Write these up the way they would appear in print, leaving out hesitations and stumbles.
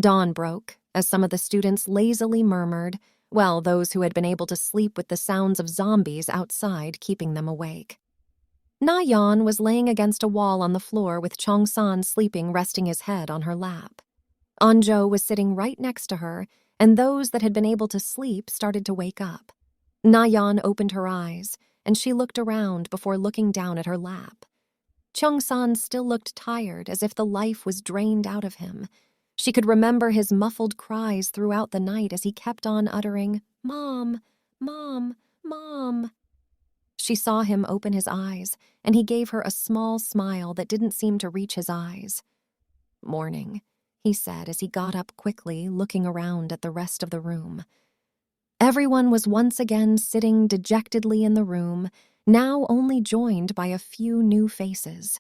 Dawn broke, as some of the students lazily murmured, while those who had been able to sleep with the sounds of zombies outside keeping them awake. Na-Yeon was laying against a wall on the floor with Cheong-san sleeping, resting his head on her lap. Anjo was sitting right next to her, and those that had been able to sleep started to wake up. Na-Yeon opened her eyes, and she looked around before looking down at her lap. Cheong-san still looked tired, as if the life was drained out of him. She could remember his muffled cries throughout the night as he kept on uttering, "Mom, Mom, Mom." She saw him open his eyes, and he gave her a small smile that didn't seem to reach his eyes. "Morning," he said as he got up quickly, looking around at the rest of the room. Everyone was once again sitting dejectedly in the room, now only joined by a few new faces.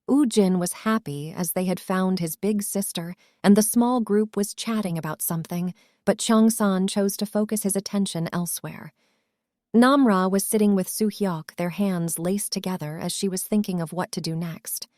Woo-jin was happy as they had found his big sister, and the small group was chatting about something, but Cheong-san chose to focus his attention elsewhere. Namra was sitting with Soo-hyuk, their hands laced together as she was thinking of what to do next.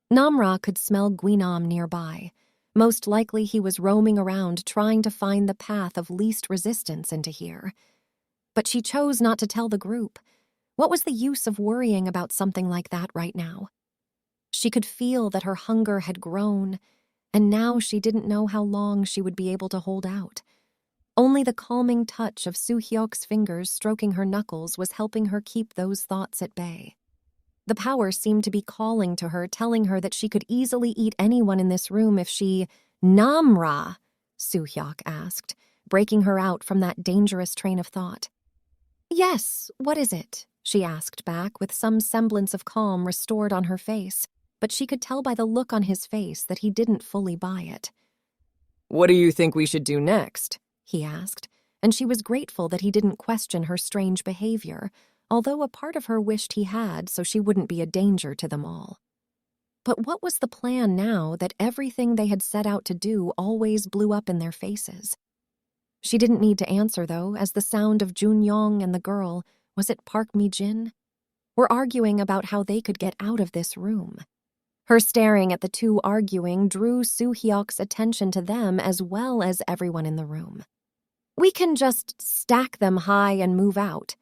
Namra could smell Guinam nearby. Most likely he was roaming around trying to find the path of least resistance into here. But she chose not to tell the group. What was the use of worrying about something like that right now? She could feel that her hunger had grown, and now she didn't know how long she would be able to hold out. Only the calming touch of Soo-hyuk's fingers stroking her knuckles was helping her keep those thoughts at bay. The power seemed to be calling to her, telling her that she could easily eat anyone in this room if she— "Namra?" Soo-hyuk asked, breaking her out from that dangerous train of thought. "Yes, what is it?" she asked back, with some semblance of calm restored on her face, but she could tell by the look on his face that he didn't fully buy it. "What do you think we should do next?" he asked, and she was grateful that he didn't question her strange behavior, although a part of her wished he had so she wouldn't be a danger to them all. But what was the plan now that everything they had set out to do always blew up in their faces? She didn't need to answer, though, as the sound of Jun-young and the girl, was it Park Mi-jin, were arguing about how they could get out of this room. Her staring at the two arguing drew Soo-hyuk's attention to them as well as everyone in the room. "We can just stack them high and move out."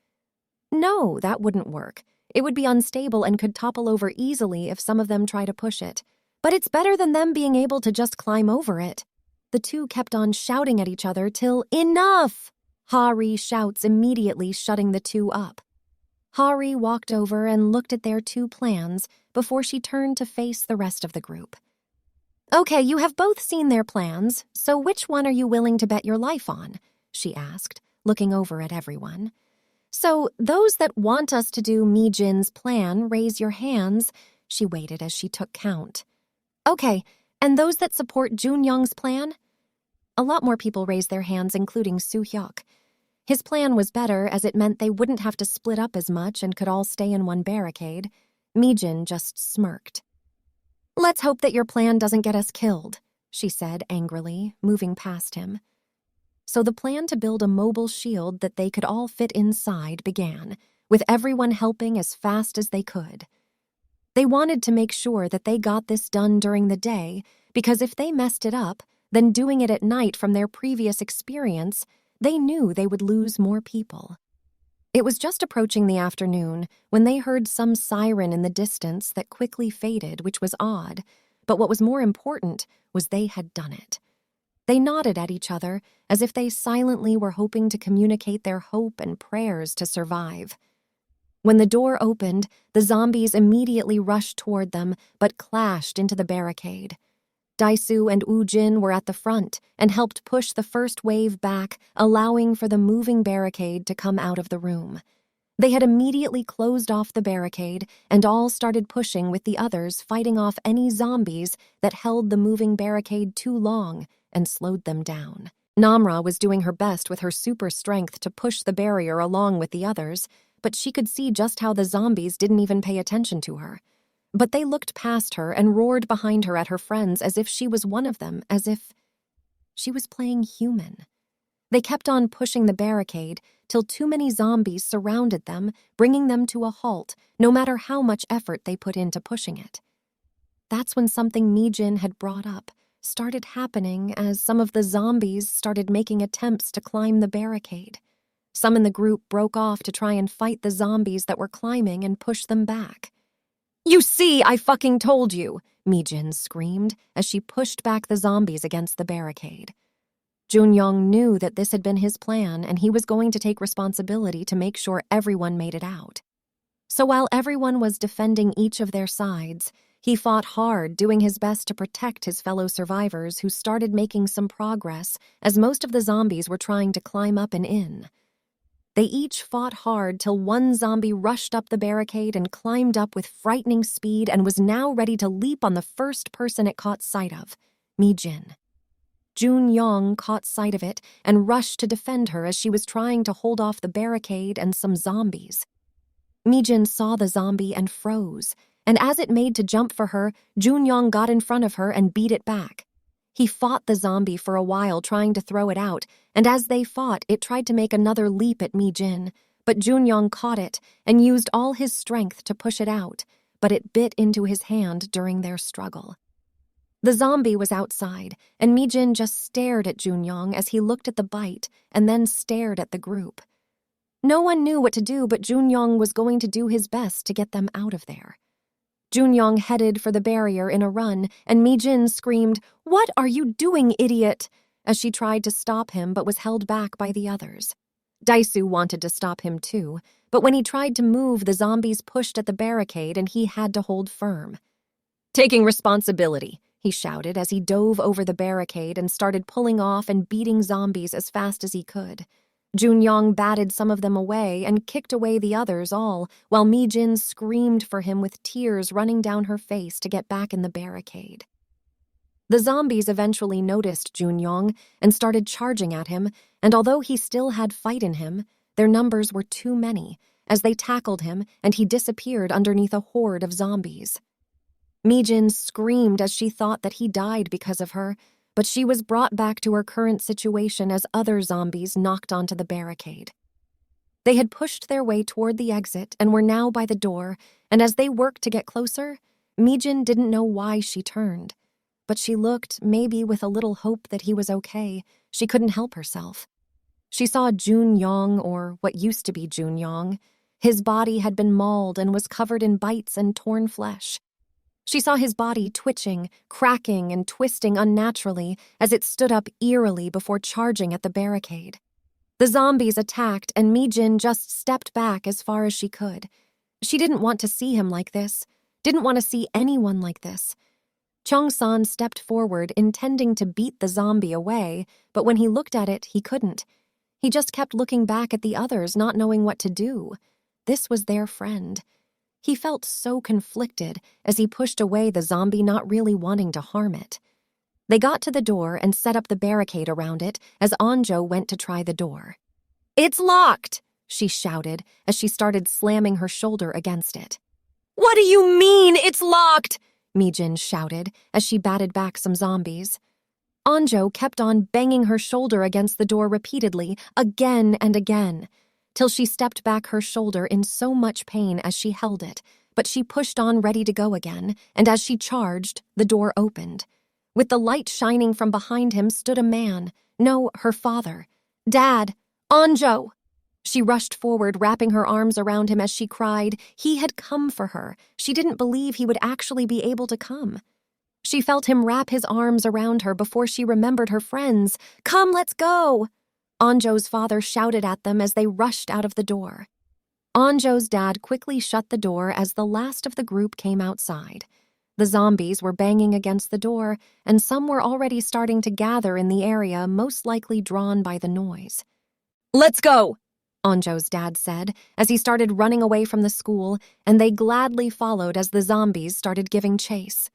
"No, that wouldn't work. It would be unstable and could topple over easily if some of them try to push it. But it's better than them being able to just climb over it." The two kept on shouting at each other till "Enough!" Hari shouts immediately shutting the two up. Hari walked over and looked at their two plans before she turned to face the rest of the group. "Okay, you have both seen their plans, so which one are you willing to bet your life on?" she asked, looking over at everyone. "So, those that want us to do Mi-jin's plan, raise your hands." She waited as she took count. "Okay, and those that support Jun-young's plan?" A lot more people raised their hands, including Soo-hyuk. His plan was better, as it meant they wouldn't have to split up as much and could all stay in one barricade. Mi-jin just smirked. "Let's hope that your plan doesn't get us killed," she said angrily, moving past him. So the plan to build a mobile shield that they could all fit inside began, with everyone helping as fast as they could. They wanted to make sure that they got this done during the day, because if they messed it up, then doing it at night from their previous experience, they knew they would lose more people. It was just approaching the afternoon when they heard some siren in the distance that quickly faded, which was odd, but what was more important was they had done it. They nodded at each other as if they silently were hoping to communicate their hope and prayers to survive. When the door opened, the zombies immediately rushed toward them but clashed into the barricade. Dae-soo and Woo-jin were at the front and helped push the first wave back, allowing for the moving barricade to come out of the room. They had immediately closed off the barricade and all started pushing with the others, fighting off any zombies that held the moving barricade too long and slowed them down. Namra was doing her best with her super strength to push the barrier along with the others, but she could see just how the zombies didn't even pay attention to her. But they looked past her and roared behind her at her friends as if she was one of them, as if she was playing human. They kept on pushing the barricade till too many zombies surrounded them, bringing them to a halt, no matter how much effort they put into pushing it. That's when something Mi-jin had brought up, started happening as some of the zombies started making attempts to climb the barricade. Some in the group broke off to try and fight the zombies that were climbing and push them back. "You see, I fucking told you!" Mi-jin screamed as she pushed back the zombies against the barricade. Jun-young knew that this had been his plan and he was going to take responsibility to make sure everyone made it out. So while everyone was defending each of their sides, he fought hard, doing his best to protect his fellow survivors who started making some progress as most of the zombies were trying to climb up and in. They each fought hard till one zombie rushed up the barricade and climbed up with frightening speed and was now ready to leap on the first person it caught sight of, Mi-jin. Jun-young caught sight of it and rushed to defend her as she was trying to hold off the barricade and some zombies. Mi-jin saw the zombie and froze, and as it made to jump for her, Jun-young got in front of her and beat it back. He fought the zombie for a while trying to throw it out, and as they fought, it tried to make another leap at Mi-jin, but Jun-young caught it and used all his strength to push it out, but it bit into his hand during their struggle. The zombie was outside, and Mi-jin just stared at Jun-young as he looked at the bite and then stared at the group. No one knew what to do, but Jun-young was going to do his best to get them out of there. Jun-young headed for the barrier in a run, and Mi-jin screamed, "What are you doing, idiot?" as she tried to stop him but was held back by the others. Dae-soo wanted to stop him too, but when he tried to move, the zombies pushed at the barricade and he had to hold firm. "Taking responsibility," he shouted as he dove over the barricade and started pulling off and beating zombies as fast as he could. Jun-young batted some of them away and kicked away the others all, while Mi-jin screamed for him with tears running down her face to get back in the barricade. The zombies eventually noticed Jun-young and started charging at him, and although he still had fight in him, their numbers were too many, as they tackled him and he disappeared underneath a horde of zombies. Mi-jin screamed as she thought that he died because of her, but she was brought back to her current situation as other zombies knocked onto the barricade. They had pushed their way toward the exit and were now by the door, and as they worked to get closer, Mi-jin didn't know why she turned. But she looked, maybe with a little hope that he was okay. She couldn't help herself. She saw Jun-young, or what used to be Jun-young. His body had been mauled and was covered in bites and torn flesh. She saw his body twitching, cracking, and twisting unnaturally as it stood up eerily before charging at the barricade. The zombies attacked, and Mi-jin just stepped back as far as she could. She didn't want to see him like this, didn't want to see anyone like this. Cheong-san stepped forward, intending to beat the zombie away, but when he looked at it, he couldn't. He just kept looking back at the others, not knowing what to do. This was their friend. He felt so conflicted as he pushed away the zombie, not really wanting to harm it. They got to the door and set up the barricade around it as Anjo went to try the door. "It's locked!" she shouted as she started slamming her shoulder against it. "What do you mean, it's locked?" Mi-jin shouted as she batted back some zombies. Anjo kept on banging her shoulder against the door repeatedly, again and again, till she stepped back her shoulder in so much pain as she held it, but she pushed on ready to go again, and as she charged, the door opened. With the light shining from behind him stood a man. No, her father. "Dad! Anjo!" She rushed forward, wrapping her arms around him as she cried. He had come for her. She didn't believe he would actually be able to come. She felt him wrap his arms around her before she remembered her friends. "Come, let's go!" Anjo's father shouted at them as they rushed out of the door. Anjo's dad quickly shut the door as the last of the group came outside. The zombies were banging against the door, and some were already starting to gather in the area, most likely drawn by the noise. "Let's go!" Anjo's dad said as he started running away from the school, and they gladly followed as the zombies started giving chase.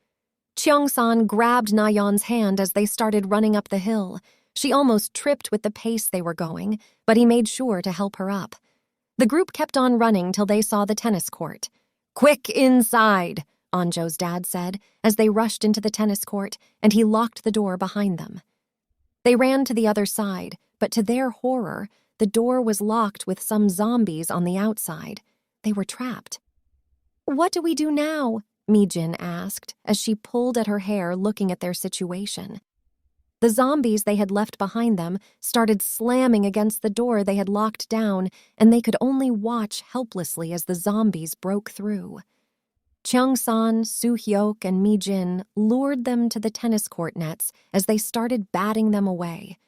Cheong-san grabbed Na-Yeon's hand as they started running up the hill. She almost tripped with the pace they were going, but he made sure to help her up. The group kept on running till they saw the tennis court. "Quick inside!" Anjo's dad said as they rushed into the tennis court, and he locked the door behind them. They ran to the other side, but to their horror, the door was locked with some zombies on the outside. They were trapped. "What do we do now?" Mi-jin asked as she pulled at her hair looking at their situation. The zombies they had left behind them started slamming against the door they had locked down, and they could only watch helplessly as the zombies broke through. Cheong-san, Soo-hyuk, and Mi-jin lured them to the tennis court nets as they started batting them away.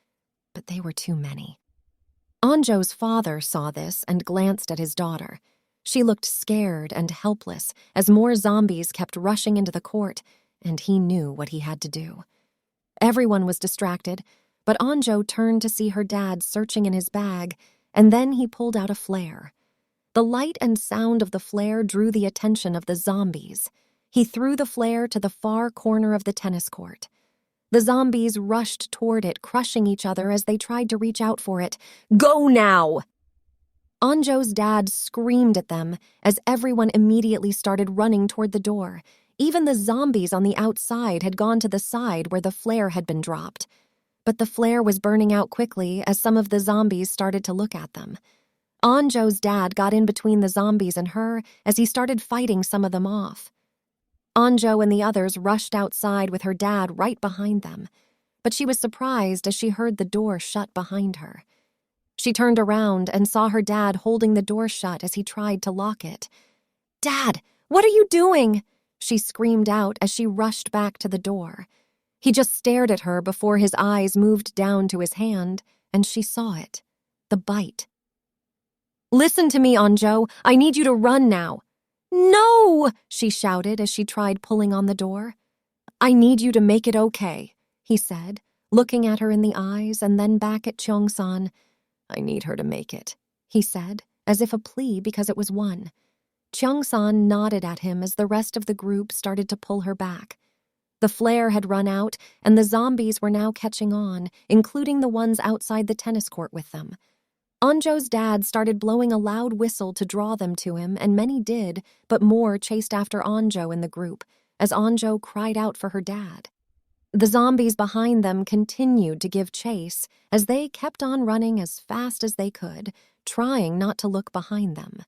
But they were too many. Anjo's father saw this and glanced at his daughter. She looked scared and helpless as more zombies kept rushing into the court, and he knew what he had to do. Everyone was distracted, but Anjo turned to see her dad searching in his bag, and then he pulled out a flare. The light and sound of the flare drew the attention of the zombies. He threw the flare to the far corner of the tennis court. The zombies rushed toward it, crushing each other as they tried to reach out for it. "Go now!" Anjo's dad screamed at them as everyone immediately started running toward the door. Even the zombies on the outside had gone to the side where the flare had been dropped. But the flare was burning out quickly as some of the zombies started to look at them. Anjo's dad got in between the zombies and her as he started fighting some of them off. Anjo and the others rushed outside with her dad right behind them, but she was surprised as she heard the door shut behind her. She turned around and saw her dad holding the door shut as he tried to lock it. "Dad, what are you doing?" she screamed out as she rushed back to the door. He just stared at her before his eyes moved down to his hand, and she saw it. The bite. "Listen to me, Anjo. I need you to run now." "No!" she shouted as she tried pulling on the door. "I need you to make it okay," he said, looking at her in the eyes and then back at Cheong-san. "I need her to make it," he said, as if a plea because it was won. Cheong-san nodded at him as the rest of the group started to pull her back. The flare had run out, and the zombies were now catching on, including the ones outside the tennis court with them. Anjo's dad started blowing a loud whistle to draw them to him, and many did, but more chased after Anjo in the group, as Anjo cried out for her dad. The zombies behind them continued to give chase as they kept on running as fast as they could, trying not to look behind them.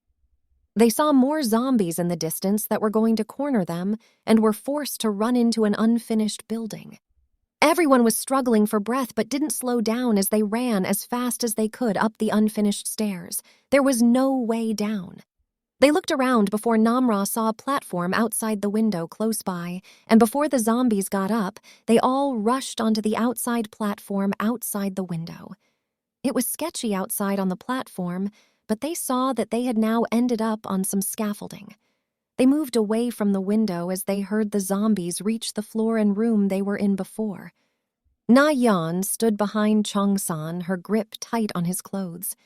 They saw more zombies in the distance that were going to corner them and were forced to run into an unfinished building. Everyone was struggling for breath but didn't slow down as they ran as fast as they could up the unfinished stairs. There was no way down. They looked around before Namra saw a platform outside the window close by, and before the zombies got up, they all rushed onto the outside platform outside the window. It was sketchy outside on the platform, but they saw that they had now ended up on some scaffolding. They moved away from the window as they heard the zombies reach the floor and room they were in before. Na-Yeon stood behind Cheong-san, her grip tight on his clothes.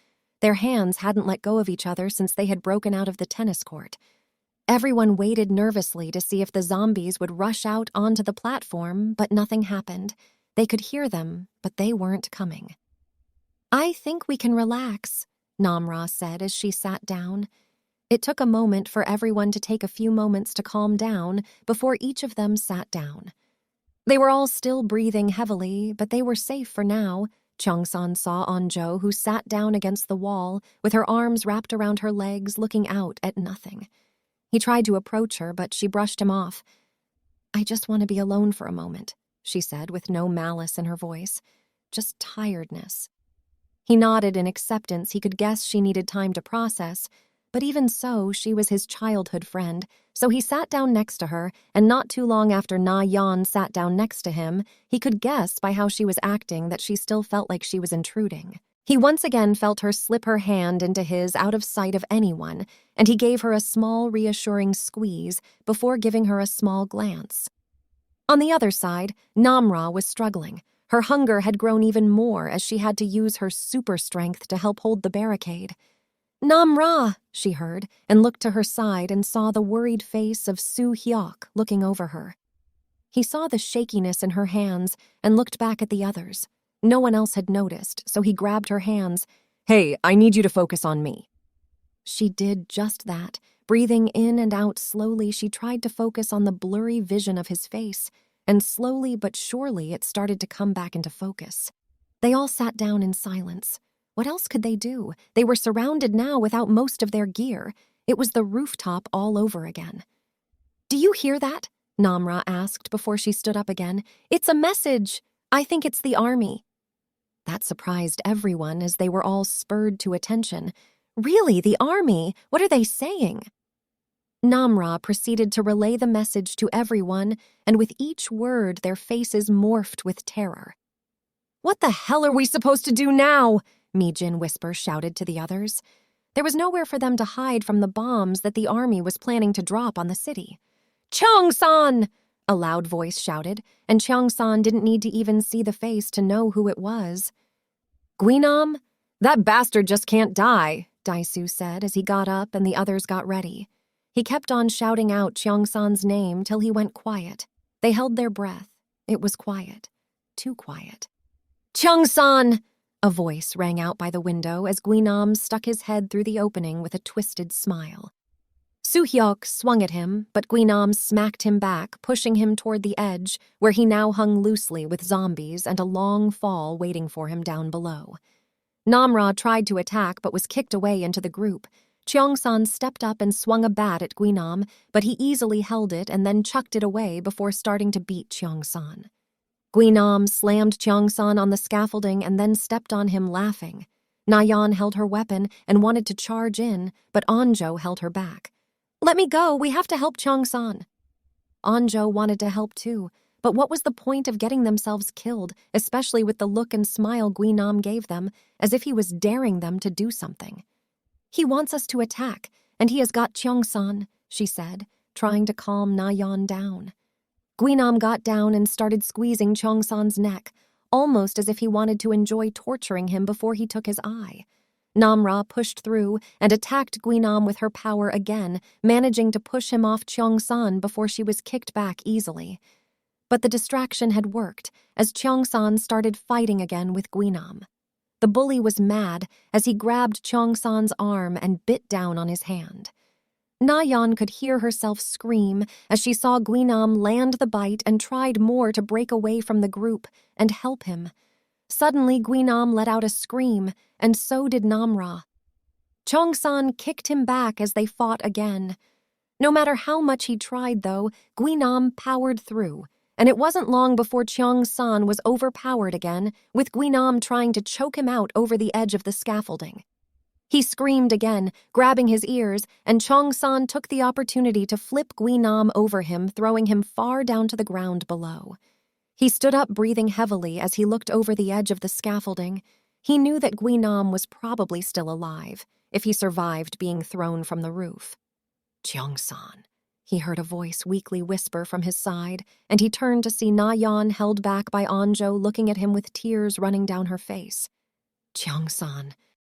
Their hands hadn't let go of each other since they had broken out of the tennis court. Everyone waited nervously to see if the zombies would rush out onto the platform, but nothing happened. They could hear them, but they weren't coming. "I think we can relax," Namra said as she sat down. It took a moment for everyone to take a few moments to calm down before each of them sat down. They were all still breathing heavily, but they were safe for now. Cheong-san saw Anjo, who sat down against the wall with her arms wrapped around her legs, looking out at nothing. He tried to approach her, but she brushed him off. "I just want to be alone for a moment," she said with no malice in her voice, just tiredness. He nodded in acceptance. He could guess she needed time to process, but even so, she was his childhood friend, so he sat down next to her, and not too long after Na-Yeon sat down next to him, he could guess by how she was acting that she still felt like she was intruding. He once again felt her slip her hand into his out of sight of anyone, and he gave her a small, reassuring squeeze before giving her a small glance. On the other side, Namra was struggling. Her hunger had grown even more as she had to use her super strength to help hold the barricade. "Namra," she heard, and looked to her side and saw the worried face of Soo-hyuk looking over her. He saw the shakiness in her hands and looked back at the others. No one else had noticed, so he grabbed her hands. "Hey, I need you to focus on me." She did just that. Breathing in and out slowly, she tried to focus on the blurry vision of his face, and slowly but surely it started to come back into focus. They all sat down in silence. What else could they do? They were surrounded now without most of their gear. It was the rooftop all over again. Do you hear that? Namra asked before she stood up again. It's a message. I think it's the army. That surprised everyone as they were all spurred to attention. Really, the army? What are they saying? Namra proceeded to relay the message to everyone, and with each word their faces morphed with terror. What the hell are we supposed to do now? Mi-jin Whisper shouted to the others. There was nowhere for them to hide from the bombs that the army was planning to drop on the city. Cheong-san! A loud voice shouted, and Cheong-san didn't need to even see the face to know who it was. Guinam? That bastard just can't die, Daisu said as he got up and the others got ready. He kept on shouting out Cheong-san's name till he went quiet. They held their breath. It was quiet. Too quiet. Cheong-san! A voice rang out by the window as Guinam stuck his head through the opening with a twisted smile. Soo-hyuk swung at him, but Guinam smacked him back, pushing him toward the edge, where he now hung loosely with zombies and a long fall waiting for him down below. Namra tried to attack but was kicked away into the group. Cheong-san stepped up and swung a bat at Guinam, but he easily held it and then chucked it away before starting to beat Cheong-san. Guinam slammed Cheong-san on the scaffolding and then stepped on him laughing. Na-Yeon held her weapon and wanted to charge in, but Anjo held her back. Let me go, we have to help Cheong-san. Anjo wanted to help too, but what was the point of getting themselves killed, especially with the look and smile Guinam gave them, as if he was daring them to do something. He wants us to attack, and he has got Cheong-san, she said, trying to calm Na-Yeon down. Guinam got down and started squeezing Cheong-san's neck, almost as if he wanted to enjoy torturing him before he took his eye. Namra pushed through and attacked Guinam with her power again, managing to push him off Cheong-san before she was kicked back easily. But the distraction had worked, as Cheong-san started fighting again with Guinam. The bully was mad as he grabbed Cheong-san's arm and bit down on his hand. Na-Yeon could hear herself scream as she saw Guinam land the bite and tried more to break away from the group and help him. Suddenly, Guinam let out a scream, and so did Namra. Cheong-san kicked him back as they fought again. No matter how much he tried, though, Guinam powered through, and it wasn't long before Cheong-san was overpowered again, with Guinam trying to choke him out over the edge of the scaffolding. He screamed again, grabbing his ears, and Cheong-san took the opportunity to flip Guinam over him, throwing him far down to the ground below. He stood up, breathing heavily as he looked over the edge of the scaffolding. He knew that Guinam was probably still alive, if he survived being thrown from the roof. Cheong-san, he heard a voice weakly whisper from his side, and he turned to see Na-Yeon held back by Anjo looking at him with tears running down her face. Cheong-san,